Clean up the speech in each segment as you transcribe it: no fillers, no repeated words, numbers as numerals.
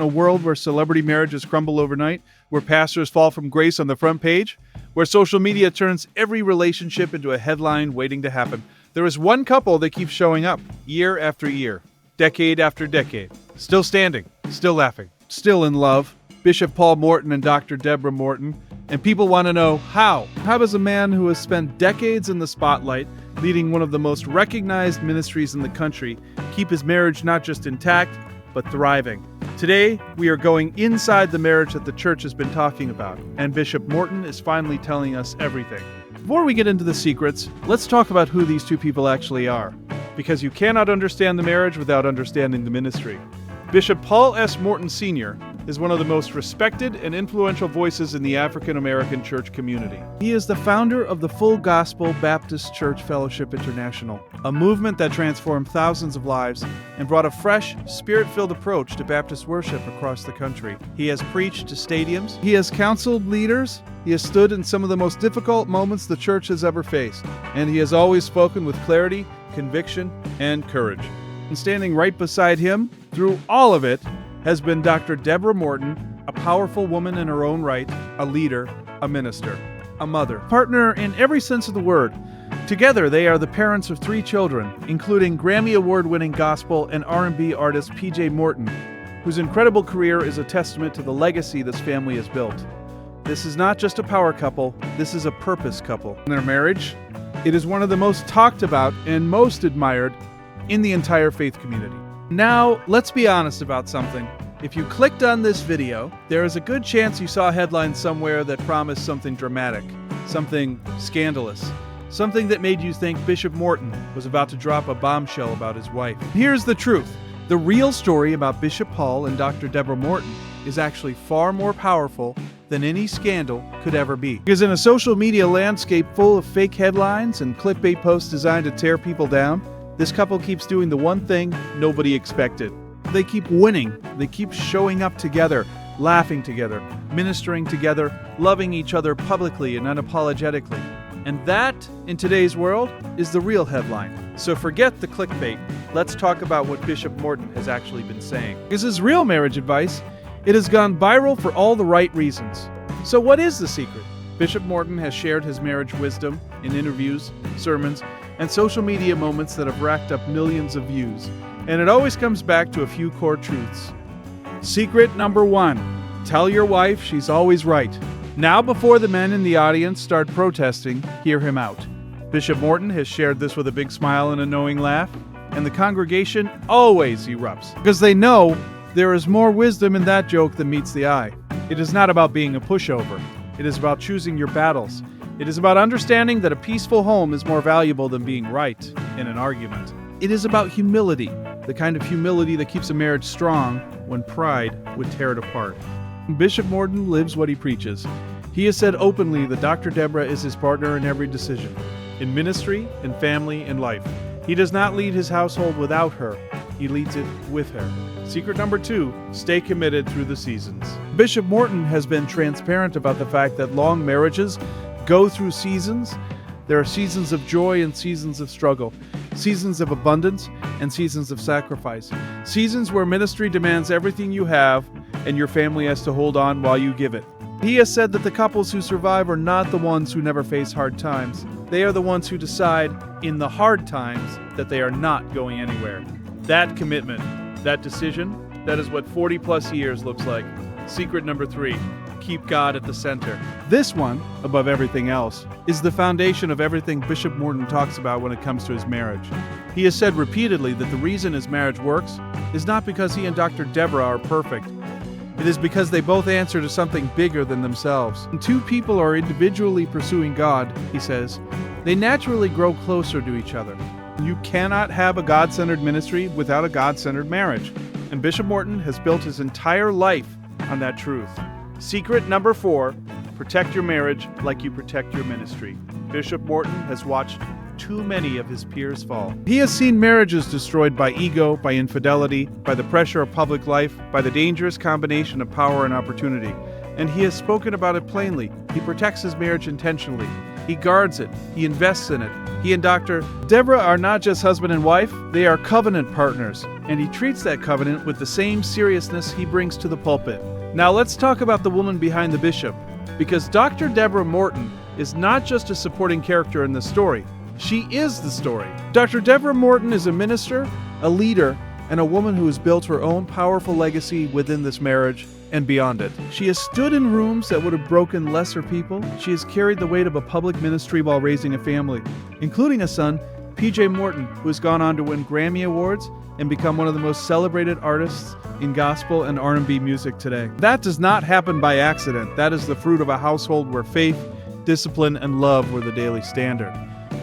In a world where celebrity marriages crumble overnight, where pastors fall from grace on the front page, where social media turns every relationship into a headline waiting to happen, there is one couple that keeps showing up year after year, decade after decade, still standing, still laughing, still in love. Bishop Paul Morton and Dr. Debra Morton. And people want to know how. How does a man who has spent decades in the spotlight, leading one of the most recognized ministries in the country, keep his marriage not just intact, but thriving? Today, we are going inside the marriage that the church has been talking about, and Bishop Morton is finally telling us everything. Before we get into the secrets, let's talk about who these two people actually are, because you cannot understand the marriage without understanding the ministry. Bishop Paul S. Morton Sr. is one of the most respected and influential voices in the African American church community. He is the founder of the Full Gospel Baptist Church Fellowship International, a movement that transformed thousands of lives and brought a fresh, spirit-filled approach to Baptist worship across the country. He has preached to stadiums, he has counseled leaders, he has stood in some of the most difficult moments the church has ever faced, and he has always spoken with clarity, conviction, and courage. And standing right beside him, through all of it, has been Dr. Debra Morton, a powerful woman in her own right, a leader, a minister, a mother, partner in every sense of the word. Together, they are the parents of 3 children, including Grammy Award-winning gospel and R&B artist P.J. Morton, whose incredible career is a testament to the legacy this family has built. This is not just a power couple, this is a purpose couple. In their marriage, it is one of the most talked about and most admired in the entire faith community. Now, let's be honest about something. If you clicked on this video, there is a good chance you saw a headline somewhere that promised something dramatic, something scandalous, something that made you think Bishop Morton was about to drop a bombshell about his wife. Here's the truth. The real story about Bishop Paul and Dr. Debra Morton is actually far more powerful than any scandal could ever be. Because in a social media landscape full of fake headlines and clickbait posts designed to tear people down, this couple keeps doing the one thing nobody expected. They keep winning. They keep showing up together, laughing together, ministering together, loving each other publicly and unapologetically. And that, in today's world, is the real headline. So forget the clickbait. Let's talk about what Bishop Morton has actually been saying. Because his real marriage advice, it has gone viral for all the right reasons. So what is the secret? Bishop Morton has shared his marriage wisdom in interviews, sermons, and social media moments that have racked up millions of views. And it always comes back to a few core truths. Secret number 1, tell your wife she's always right. Now, before the men in the audience start protesting, hear him out. Bishop Morton has shared this with a big smile and a knowing laugh, and the congregation always erupts, because they know there is more wisdom in that joke than meets the eye. It is not about being a pushover. It is about choosing your battles. It is about understanding that a peaceful home is more valuable than being right in an argument. It is about humility, the kind of humility that keeps a marriage strong when pride would tear it apart. Bishop Morton lives what he preaches. He has said openly that Dr. Debra is his partner in every decision, in ministry, in family, in life. He does not lead his household without her. He leads it with her. Secret number 2, stay committed through the seasons. Bishop Morton has been transparent about the fact that long marriages go through seasons. There are seasons of joy and seasons of struggle, seasons of abundance and seasons of sacrifice, seasons where ministry demands everything you have and your family has to hold on while you give it. He has said that the couples who survive are not the ones who never face hard times. They are the ones who decide in the hard times that they are not going anywhere. That commitment, that decision, that is what 40 plus years looks like. Secret number 3. Keep God at the center. This one, above everything else, is the foundation of everything Bishop Morton talks about when it comes to his marriage. He has said repeatedly that the reason his marriage works is not because he and Dr. Debra are perfect. It is because they both answer to something bigger than themselves. When 2 people are individually pursuing God, he says, they naturally grow closer to each other. You cannot have a God-centered ministry without a God-centered marriage. And Bishop Morton has built his entire life on that truth. Secret number 4, protect your marriage like you protect your ministry. Bishop Morton has watched too many of his peers fall. He has seen marriages destroyed by ego, by infidelity, by the pressure of public life, by the dangerous combination of power and opportunity. And he has spoken about it plainly. He protects his marriage intentionally. He guards it. He invests in it. He and Dr. Debra are not just husband and wife, they are covenant partners. and he treats that covenant with the same seriousness he brings to the pulpit. Now let's talk about the woman behind the bishop, because Dr. Debra Morton is not just a supporting character in the story, she is the story. Dr. Debra Morton is a minister, a leader, and a woman who has built her own powerful legacy within this marriage and beyond it. She has stood in rooms that would have broken lesser people. She has carried the weight of a public ministry while raising a family, including a son, PJ Morton, who has gone on to win Grammy Awards and become one of the most celebrated artists in gospel and R&B music today. That does not happen by accident. That is the fruit of a household where faith, discipline, and love were the daily standard.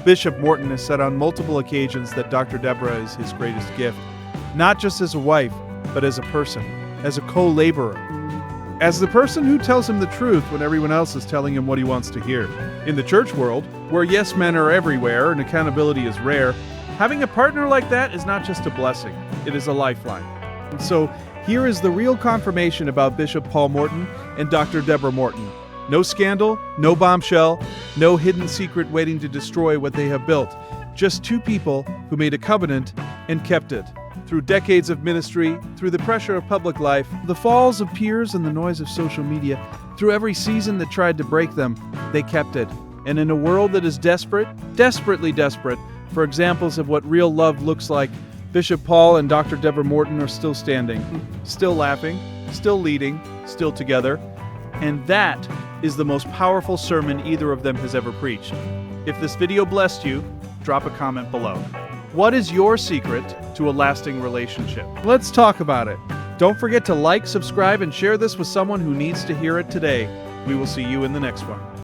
Bishop Morton has said on multiple occasions that Dr. Debra is his greatest gift, not just as a wife, but as a person, as a co-laborer, as the person who tells him the truth when everyone else is telling him what he wants to hear. In the church world, where yes men are everywhere and accountability is rare, having a partner like that is not just a blessing, it is a lifeline. And so here is the real confirmation about Bishop Paul Morton and Dr. Debra Morton. No scandal, no bombshell, no hidden secret waiting to destroy what they have built. Just two people who made a covenant and kept it. Through decades of ministry, through the pressure of public life, the falls of peers and the noise of social media, through every season that tried to break them, they kept it. And in a world that is desperate, desperately desperate, for examples of what real love looks like, Bishop Paul and Dr. Debra Morton are still standing, still laughing, still leading, still together. And that is the most powerful sermon either of them has ever preached. If this video blessed you, drop a comment below. What is your secret to a lasting relationship? Let's talk about it. Don't forget to like, subscribe, and share this with someone who needs to hear it today. We will see you in the next one.